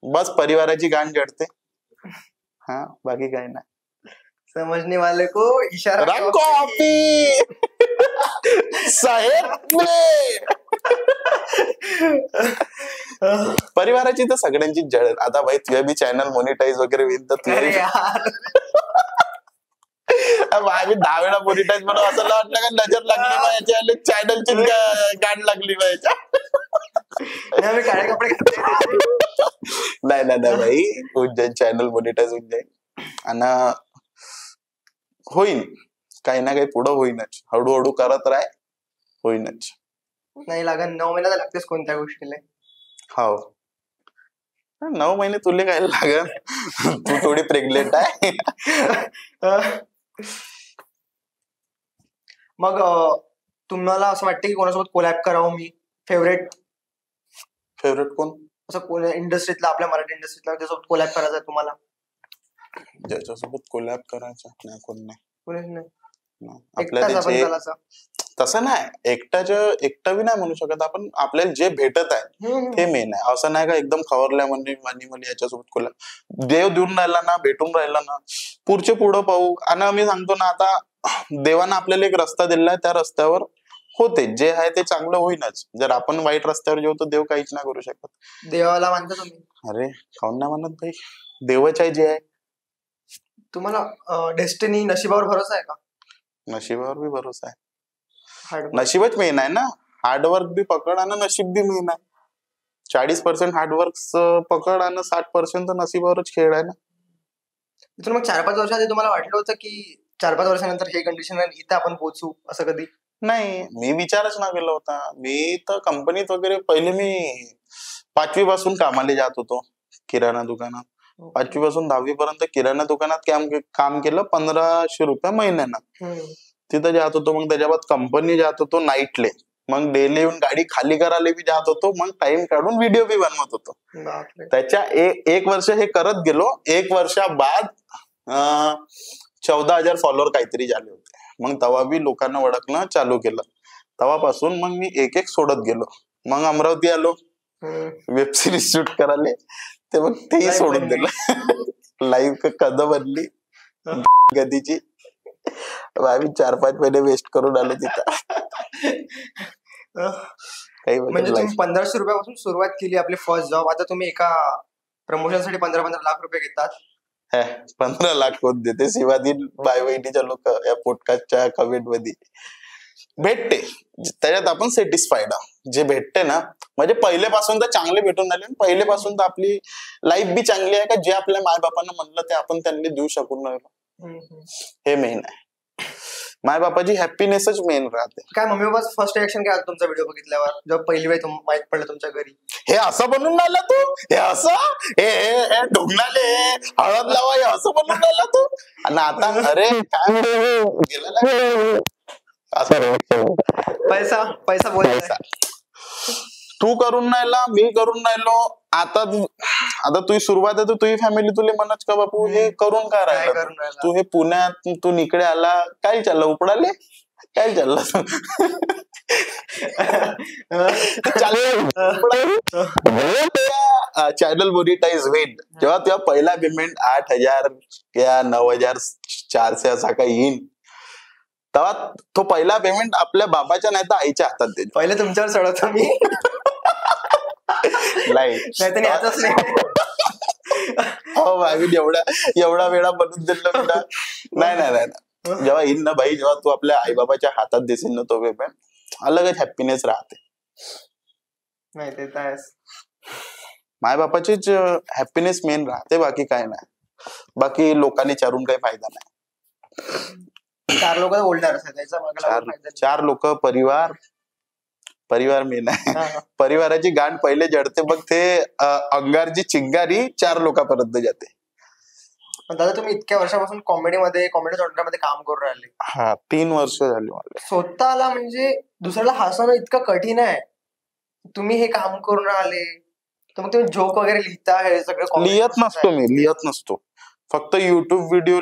बस परिवाराची गांड जडते. हा बाकी काही नाही. समजने वाले को इशारा कॉपी साहेब. परिवाराची तर सगळ्यांची जड. आता भाई तुझ्या बी चॅनल मोनिटाईज वगैरे होईल तर तुझ्या आम्ही 10 वेळा मोनिटाईज म्हणून असं वाटलं का नजर लागली पाहिजे चॅनलची गांड लागली पाहिजे. नाही भाई होऊन जाईल चॅनल मोनिटाईज होऊन जाईल. आणि होईन काही ना काही पुढं होईनच. हळूहळू करत राह होईनच. नाही लागन 9 महिन्यात लागतेच कोणत्या गोष्टीला. हो 9 महिने तुले काय लागन. तू थोडी प्रेग्नेंट आहे. मग तुम्हाला असं वाटतं की कोणासोबत कोलॅब करावं मी. फेवरेट कोण असं कोण इंडस्ट्रीतला आपल्या मराठी इंडस्ट्रीतला त्याच्यासोबत कोलॅब करायचं आहे तुम्हाला? ज्याच्यासोबत कोलॅब करायचं नाही कोण नाही. कोणीच नाही. आपल्या तसं नाही, एकटा बी नाही म्हणू शकत आपण. आपल्याला जे भेटत आहे ते मेन आहे. असं नाही का एकदम खवरल्या म्हणजे याच्यासोबत खोला. देव देऊन राहिला ना, भेटून राहिला ना, पुढचे पुढं पाहू. आणि मी सांगतो ना, आता देवानं आपल्याला एक रस्ता दिलाय, त्या रस्त्यावर होते जे आहे ते चांगलं होईनच. जर आपण वाईट रस्त्यावर जेव तर देव काहीच नाही करू शकत. देवाला मानता तुम्ही? अरे काऊन नाही म्हणत भाई, देवच आहे जे आहे. तुम्हाला डेस्टिनी, नशिबावर भरोसा आहे का? नशिबावर बी भरोसा आहे. नशीबच मेन आहे ना. हार्डवर्क बी पकड आणि नशीब बी मेन आहे. 40% हार्डवर्क पकड आणि 60% तर नशिबावरच खेळ आहे ना. मग 4-5 वर्षाआधी तुम्हाला वाटलं होतं की 4-5 वर्षानंतर हे कंडिशन इथे आपण पोहोचू, असं कधी? नाही, मी विचारच ना केला होता. मी तर कंपनीत वगैरे पहिले मी 5वी पासून कामाला जात होतो किराणा दुकानात. 5वी पासून 10वी पर्यंत किराणा दुकानात काम केलं 1500 रुपये महिन्यानं. तिथं जात होतो. मग त्याच्या बाद कंपनी जात होतो नाईटले. मग डेली येऊन गाडी खाली करायला बी जात होतो. मग टाइम काढून व्हिडिओ बी बनवत होतो. त्याच्या एक वर्ष हे करत गेलो. 1 वर्षाबाद 14,000 फॉलोअर काहीतरी झाले होते. मग तेव्हा बी लोकांना ओळखणं चालू केलं. तेव्हापासून मग मी एक सोडत गेलो. मग अमरावती आलो वेब सिरीज शूट करायला. ते मग तेही सोडून दिलं. लाईव्ह कद बनली गदीची. आम्ही 4-5 महिने वेस्ट करून आलो तिथं. म्हणजे तुम्ही 1500 रुपयापासून सुरुवात केली आपली फर्स्ट जॉब. आता तुम्ही एका प्रमोशन साठी 15-15 लाख रुपये घेतात. 15 लाख कोण देते? शिवादीन बाय बहिणीच्या लोक या पॉडकास्टच्या कमेंट मध्ये भेटते. त्याच्यात आपण सॅटिस्फाईड आहोत. जे भेटते ना, म्हणजे पहिलेपासून तर चांगले भेटून राहिले. पहिलेपासून तर आपली लाईफ बी चांगली आहे का, जे आपल्या मायबापांना म्हणलं ते आपण त्यांनी देऊ शकून राहिलो. हे मेन आहे. मायबापाची हॅपीनेसच मेन राहते. काय मम्मी पप्पाचं फर्स्ट रिएक्शन काय तुमचा व्हिडिओ बघितल्यावर, जेव्हा पहिली वेळ माहित पडलं तुमच्या घरी? हे असं बनून राहिला तू, हे असं हे ढोंगणाले हळद लावा, हे असं बनून राहिला तू. आणि आता अरे काय गेला पैसा पैसा बोलायचा. तू करून राहिला, मी करून राहिलो. आता तुझी सुरुवात आहे तर तुझी फॅमिली तुला म्हणत का बापू हे करून काय राहिला तू, हे पुण्यात तू इकडे आला, काय चाललं उपडाले, काय चाललं चॅनल मोनिटाईज होईल जेव्हा तेव्हा पहिला पेमेंट 8,000 या 9,400 असा काही येईल. तेव्हा तो पहिला पेमेंट आपल्या बाबाच्या नाही तर आईच्या हातात देईल. पहिले तुमच्यावर चढवतो मी. हो आम्ही एवढा वेळा बनवून दिलं बेटा. नाही जेव्हा येईल ना भाई, जेव्हा तू आपल्या आई बाबाच्या हातात देशील ना तो पेमेंट, अलगच हॅपीनेस राहते. नाही ते तर माय बापाचीच हॅपीनेस मेन राहते, बाकी काय नाही. बाकी लोकांनी चारून काही फायदा नाही. 4 लोक बोलणार, 4 लोक परिवार मेन आहे. परिवाराची गांड पहिले जडते, मग ते अंगारची चिंगारी 4 लोकांपर्यंत जाते. दादा तुम्ही इतक्या वर्षापासून कॉमेडी जॉनरामध्ये काम करून राहिले. 3 वर्ष झाली मला. स्वतःला म्हणजे दुसऱ्याला हसवणं इतकं कठीण आहे, तुम्ही हे काम करून राहिले तर मग तुम्ही जोक वगैरे लिहिता? हे सगळं लिहित नसतो. फक्त युट्यूब व्हिडिओ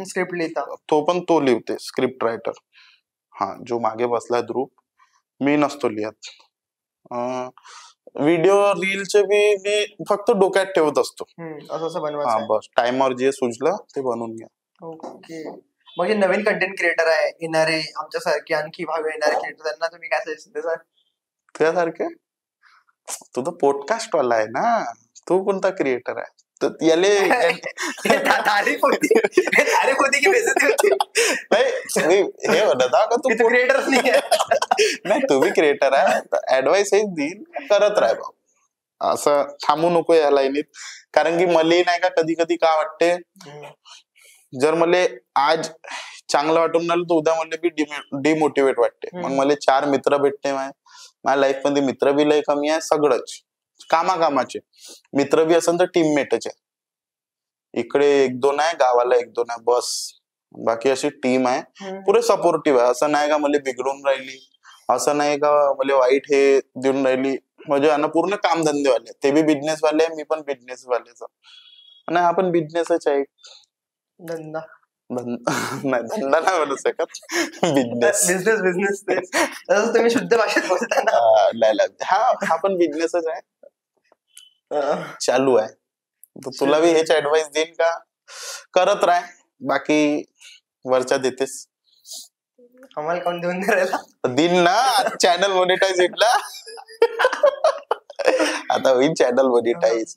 स्क्रिप्ट लिहिता? तो लिहिते, स्क्रिप्ट रायटर. जो मागे बसलाय ध्रुव, मी नसतो लिहत. व्हिडिओ रीलचे बी मी फक्त डोक्यात ठेवत असतो. असं बनवायचं बस, टाइमवर जे सुचलं ते बनवून घ्या. ओके. मग नवीन कंटेंट क्रिएटर आहे येणारे, आमच्यासारखे आणखी भावी येणारे क्रिएटर, त्यांना तुम्ही काय सजेस्ट देता? तुझ्यासारखे? तू तर पॉडकास्ट वाला आहे ना, तू कोणता क्रिएटर आहे? याले तारीफ होती की बेइज्जती होती? नाही, हे म्हणत का तू क्रिएटर नाही, तुम्ही क्रिएटर आहे. ऍडवाइस हेच देईल, करत राह बाबा, असं थांबू नको या लाईनीत. कारण की मला नाही का कधी कधी काय वाटते, जर मला आज चांगलं वाटून राहिलं तर उद्या मला बी डिमोटिवेट वाटते. मग मला 4 मित्र भेटते. माझ्या लाईफ मध्ये मित्र बी लय कमी आहे. सगळंच कामाचे मित्र बी असेल तर टीममेटच आहे. इकडे 1-2 आहे, गावाला 1-2 आहे, बस. बाकी अशी टीम आहे, पुरे सपोर्टिव्ह आहे. असं नाही का मला बिघडून राहिली, असं नाही का मला वाईट हे देऊन राहिली. म्हणजे पूर्ण कामधंदेवाले, ते बी बिझनेस वाले, मी पण बिझनेस वालेच. नाही, आपण बिझनेसच आहे, धंदा. नाही, धंदा नाही म्हणू शकत, बिझनेस. बिझनेस तुम्ही शुद्ध भाषेत बोलता ना. हा पण बिझनेसच आहे, चालू आहे. तुला बी हेच ऍडवाइस देईन का, करत राह, बाकी वरच्या देतेस. आम्हाला कोण देऊन राहिला? दिन ना, चॅनल मोनिटाईज भेटला. आता होईल चॅनल मोनिटाईज.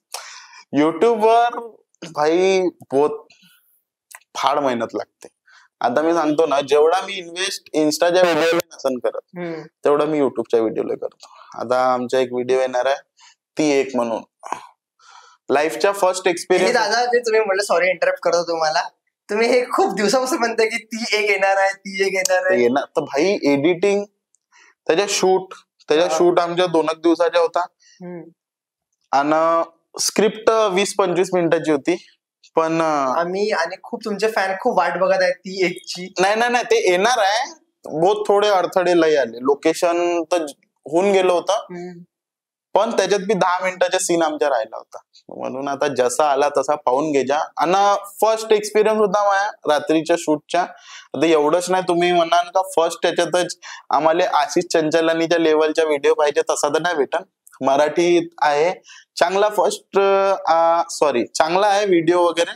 युट्यूब वर भाई बहुत फार मेहनत लागते. आता मी सांगतो ना, जेवढा मी इन्व्हेस्ट इंस्टाच्या व्हिडिओला नसन करत, तेवढा मी युट्यूबच्या व्हिडिओला करतो. आता आमचा एक व्हिडिओ येणार आहे, ती एक म्हणून लाईफच्या फर्स्ट एक्सपिरियन्स. दादा ते तुम्ही म्हटलं, सॉरी इंटरप्ट करतो तुम्हाला, तुम्ही हे खूप दिवसापासून म्हणताय की ती एक येणार आहे, ती एक येणार आहे. येणार तर भाई, एडिटिंग, त्याच्या शूट आमच्या 2 दिवसाच्या होता, आणि स्क्रिप्ट 20-25 मिनिटाची होती. पण आम्ही आणि खूप तुमचे फॅन खूप वाट बघत आहेत ती एकची. नाही, ते येणार आहे. बहुत थोडे अडथळे लय आले. लोकेशन तर होऊन गेलं होतं, पण त्याच्यात बी 10 मिनिटाचा सीन आमच्या राहिला होता. म्हणून आता जसा आला तसा पाहून घ्या. आणि फर्स्ट एक्सपिरियन्स होता माझ्या रात्रीच्या शूटच्या. आता एवढंच नाही, तुम्ही म्हणाल का फर्स्ट त्याच्यातच आम्हाला आशिष चंचलानीच्या लेवलच्या व्हिडिओ पाहिजे, तसा तर नाही भेटन. मराठी आहे चांगला, चांगला आहे व्हिडिओ वगैरे,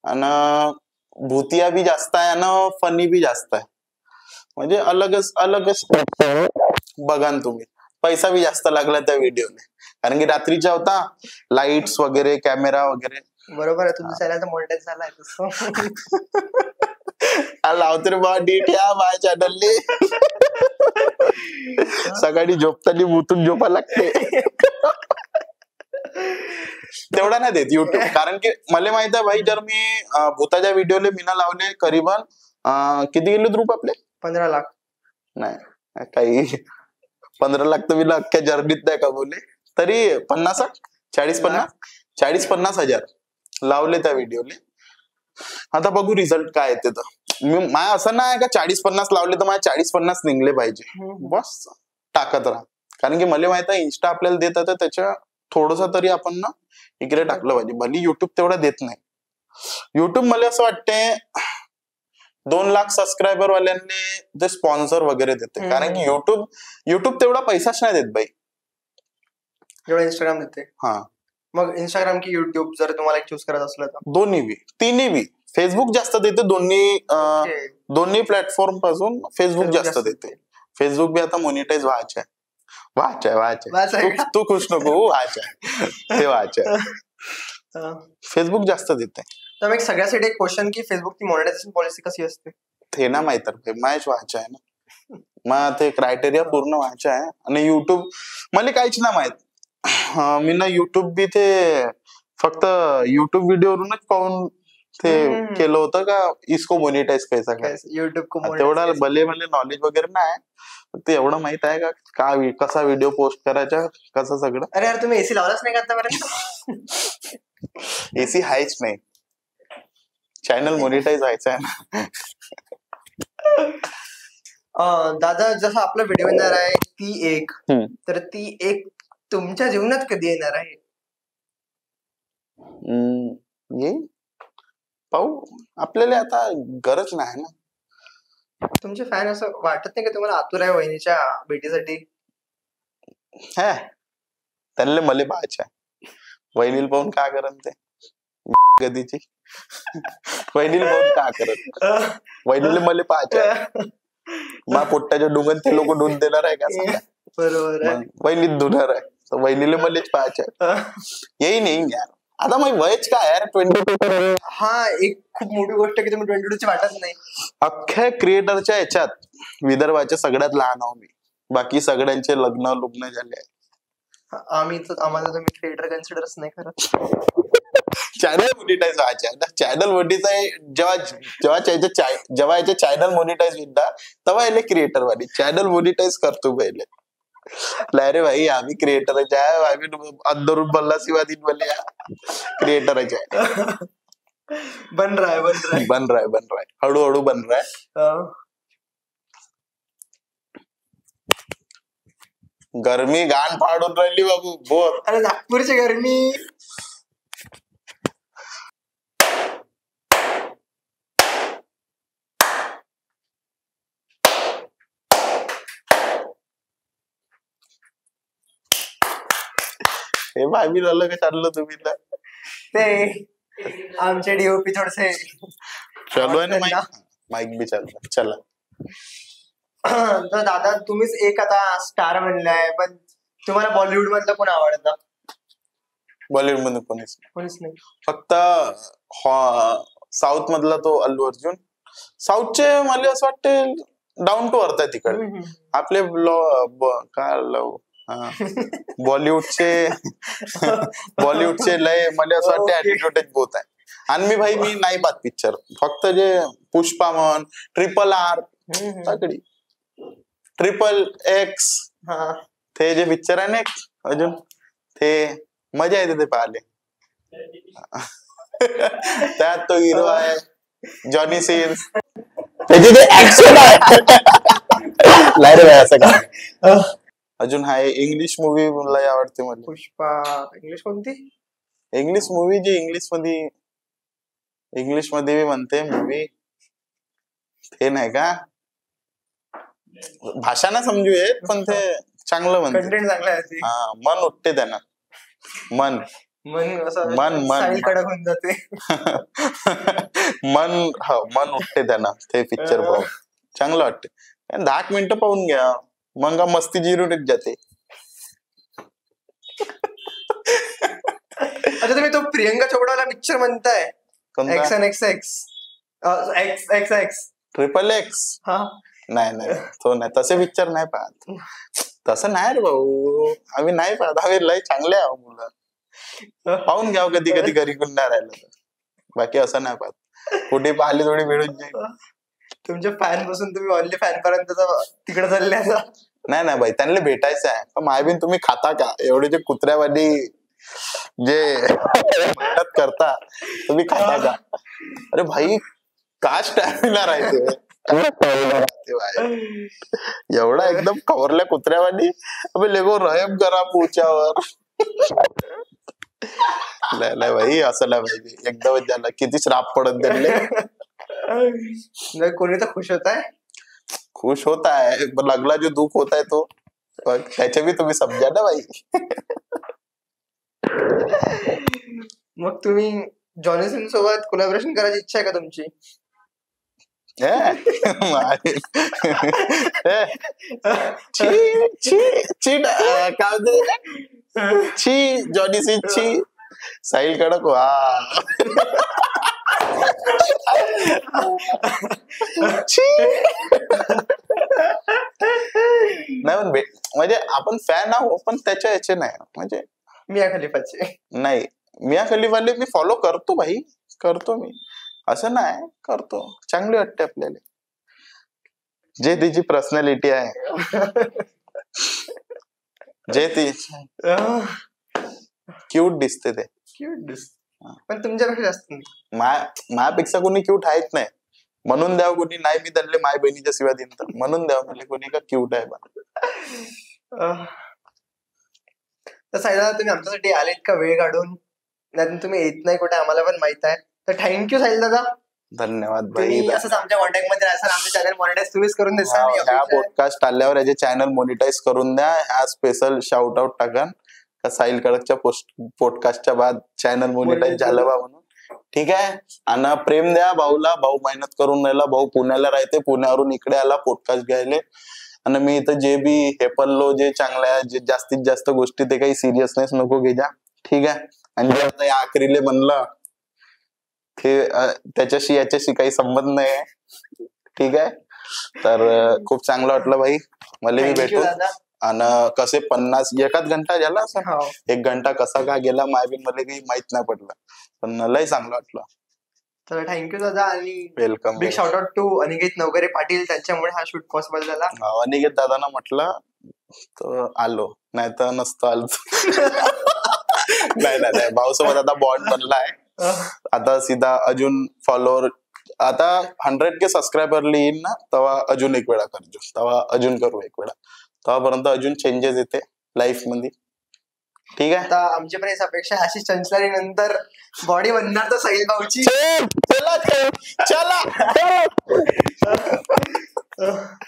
आणि भूतिया बी जास्त आहे आणि फनी बी जास्त आहे. म्हणजे अलगच बघा तुम्ही. पैसा बी जास्त लागला त्या व्हिडिओने, कारण की रात्रीचा होता, लाईट्स वगैरे, कॅमेरा वगैरे. बरोबर आहे, तुमचा चॅनल तर मोनिटाईज झालाय तसं. लावते रे बा डीट या माझ्या चॅनलने. सकाळी झोपताना मुतून झोपा लागते. तेवढा नाही देत युट्यूब, कारण की मला माहित आहे भाई, जर मी भूताच्या व्हिडिओले मीना लावले करीबन किती गेले रुपये आपले? 15 लाख. नाही काही 15 लाख तर मी अख्ख्या जर्नीत नाही कमवले, तरी 40-50 हजार लावले त्या व्हिडिओले. आता बघू रिझल्ट काय येते. तर मी माझ्या असं नाही का 40-50 लावले तर माझ्या 40-50 निघले पाहिजे, बस टाकत राहा. कारण की मला माहित आहे इंस्टा आपल्याला देत आहे, त्याच्या थोडस तरी आपण ना इकडे टाकलं पाहिजे. भले युट्यूब तेवढा देत नाही. युट्यूब मला असं वाटते 2 लाख सबस्क्रायबर वाल्यांनी जे स्पॉन्सर वगैरे देते, कारण की युट्यूब तेवढा पैसाच नाही देत बाई, जेवढा इंस्टाग्राम देते. हा, मग इंस्टाग्राम की युट्यूब जर तुम्हाला चूज करायचं असलं तर? तिन्ही बी. फेसबुक जास्त देते, दोन्ही प्लॅटफॉर्म पासून फेसबुक जास्त देते. फेसबुक बी आता मोनिटाईज व्हायचे. तू खुश नको, ते व्हायचे. फेसबुक जास्त देते. तर मग सगळ्यासाठी एक क्वेश्चन की फेसबुकची मॉनिटायझेशन पॉलिसी कशी असते? ते ना माहित मॅच व्हायचं आहे ना, मग ते क्रायटेरिया पूर्ण व्हायचं आहे. आणि युट्यूब मला काहीच ना माहित. मी ना युट्यूब बी ते फक्त युट्यूब व्हिडिओवरूनच पाहून ते केलं होतं का इसको मोनिटाईज कैसा करायचं. युट्यूब तेवढा भले नॉलेज वगैरे नाही, ते एवढं माहित आहे का कसा व्हिडिओ पोस्ट करायचा, कसं सगळं. अरे यार, तुम्ही एसी लावलाच नाही का आतापर्यंत? एसी हायच नाही, चॅनल मोनिटाईज व्हायचं आहे ना. दादा, जसं आपला व्हिडिओ येणार आहे ती एक, तर ती एक तुमच्या जीवनात कधी येणार आहे? पाहू, आपल्याला आता गरज नाही ना. तुमचे फॅन असं वाटत नाही का तुम्हाला आतुर आहे वहिनीच्या भेटीसाठी? त्यांना मले पाहायचं आहे. वहिनीला पाहून का करत ते कधीची वहिनीला पाहून का करत, वहिनीला मले पाहायचं. मा पोट्टाच्या डुंगन ते लोक डुन देणार आहे का सांगा? बरोबर आहे, वहिनीत धुणार आहे, तर वहिनीला मलेच पाहायचं. येई नाही यार, आता मग वयच काय यार, 22. हा, एक खूप मोठी गोष्ट की तुम्ही 22 ची वाटत नाही. अख्ख्या क्रिएटरच्या याच्यात विदर्भाच्या सगळ्यात लहान आहो मी, बाकी सगळ्यांचे लग्न झाले आहे. आम्हाला तुम्ही क्रिएटर कन्सिडरच नाही करत. चॅनल मोनिटाईज व्हायचे, चॅनल मोनिटाईज जेव्हा याचे चॅनल मोनिटाईज होता तेव्हा याले क्रिएटर वाली चॅनल मोनिटाईज करतो पहिले. अरे भाई, आम्ही क्रिएटरच आहे, आम्ही अंदरून बल्ला शिवा दिन बोले क्रिएटरच आहे. बन रहा है हळूहळू बन रहा है. गरमी गाण फाडून राहिली बाबू बोल. अरे नागपूरची गरमी. हे भाभी झालं का चाललं तुम्ही तर ते आमचे डीओपी थोडसे चालू आहे ना माईक बी चालू चला. तर दादा तुम्हीच एक आता स्टार म्हणलाय, पण तुम्हाला बॉलिवूड मधलं कोण आवडतं? बॉलिवूड मध्ये कोणीच नाही. फक्त साऊथ मधला तो अल्लू अर्जुन. साऊथचे मला असं वाटते डाऊन टू अर्थ आहे तिकडे. आपले बॉलिवूडचे लय मला असं वाटतं ऍटिट्यूड बहुत आहे. आणि मी नाही पाहत पिक्चर, फक्त जे पुष्पा म्हण, RRR तगडी, XXX ते जे पिक्चर आहे ना अजून ते मजा येते ते पाहिले. त्यात तो हिरो आहे जॉनी सिन्स, त्याची ते ऍक्शन आहे. नाही रे असं का. अजून हाय इंग्लिश मूवी मला आवडते मला. पुष्पा इंग्लिश कोणती? इंग्लिश मूवी जी इंग्लिश मध्ये म्हणते मूवी ते नाही का, भाषा ना समजू येत पण ते चांगलं म्हणते. कंटेंट चांगला आहे. हा मन उठते त्यांना. मन कडक होऊन जाते. मन उठते त्यांना ते पिक्चर पाहून. चांगलं वाटते. 10 मिनिटं पाहून घ्या मग मस्ती जिरून जाते. अच्छा तुम्ही तो प्रियंका चोपडावाला पिक्चर म्हणताय XXX XXX? नाही तो नाही, तसे पिक्चर नाही पाहत. तसं नाही रे भाऊ, आम्ही नाही पाहत. आम्ही लय चांगले आहो मुलं. पाहून घ्याव कधी कधी घरी कुठं राहिलं तर. बाकी असं नाही पाहत. कुठे पाहिली थोडी मिळून जाईल. तुमच्या फॅन पासून तुम्ही ऑनली फॅन पर्यंत तिकडे चालले. नाही बाई, त्यांना भेटायचं आहे. पण मायबीन तुम्ही खाता का? एवढे जे कुत्र्यावाली जे मेहनत करता तुम्ही खाता का? अरे भाई का स्टॅमिना राहते एवढा एकदम कवरल्या कुत्र्यावाली. अबे लेगो रहम करा पुढच्यावर. नाही भाई असं नाही पाहिजे. एकदम त्याला किती श्राप पडत त्यांना. कोणी तर खुश होता है लगला जो दुख होता है तो त्याचे भी तुम्ही समजा ना भाई. मग तुम्ही जॉनी सिन्स सोबत कोलॅबोरेशन करायची इच्छा आहे का तुमची? जॉनी सिन्स साहिल कडक नाही म्हणजे आपण फॅन आहो पण त्याच्या याचे नाही. म्हणजे मिया खलिफाचे नाही, मिया खलिफाले मी फॉलो करतो भाई, करतो मी. असं नाही करतो, चांगली वाटते आपल्याला. जे तिची पर्सनॅलिटी आहे, जे ती क्यूट दिसते ते. पण तुमच्यापेक्षा जास्त माझ्यापेक्षा कोणी क्यूट आहेच नाही. म्हणून द्यावं कोणी नाही, मी त्यांना माय बहिणीच्या शिवाय देईन तर म्हणून द्यावं म्हणजे कोणी का क्यूट आहे बा. तर साईदा तुम्ही आमच्यासाठी आलेत का वेळ काढून? नाही तुम्ही येत नाही कुठे आम्हाला पण माहित आहे. तर थँक्यू साहिल दादा. धन्यवाद भाई. असंच आमच्या कॉन्टॅक्ट मध्ये राहाल. आमचे चॅनल मॉनिटाईज तुम्हीच करून देसाल. ह्या पॉडकास्ट आल्यावर याचे चॅनल मॉनिटाईज करून द्या. ह्या स्पेशल शाउट आउट टाका का साहिल कडकच्या पॉडकास्टच्या बाद चॅनल मॉनिटाईज झालं बा म्हणून. ठीक आहे. आणि प्रेम द्या भाऊला. भाऊ मेहनत करून राहिला. भाऊ पुण्याला राहते, पुण्यावरून इकडे आला पॉडकास्ट घ्यायला. आणि मी इथं जे बी हे पडलो जे चांगल्या जे जास्तीत जास्त गोष्टी ते काही सिरियसनेस नको घ्या. ठीक आहे. आणि जे आता या आखरीले म्हणलं ते त्याच्याशी याच्याशी काही संबंध नाही. ठीक आहे. तर खूप चांगलं वाटलं भाई मला बी भेटून. आणि कसे 50 एकाच घंटा झाला असं. 1 घंटा कसा का गेला मायबीन मला काही माहित नाही पडलं, पण लय चांगलं वाटलं. तर थँक्यू दादा. आणि welcome. Big shout out to Aniket Navkare Patil, त्यांच्यामुळे हा शूट पॉसिबल झाला. अनिकेत दादांना म्हटलं तर आलो, नाही तर नसतो आलो. नाही भाऊसोबत आता बॉन्ड बनलाय. आता सीधा अजून फॉलोअर आता 100K सबस्क्रायबर येईल ना तेव्हा अजून एक वेळा करजो, तेव्हा अजून करू एक वेळा, तेव्हापर्यंत अजून चेंजेस येते लाईफ मध्ये. ठीक आहे. आता आमची पण अपेक्षा अशी चंचलारी नंतर बॉडी बनणार तर साहिल भाऊची. चला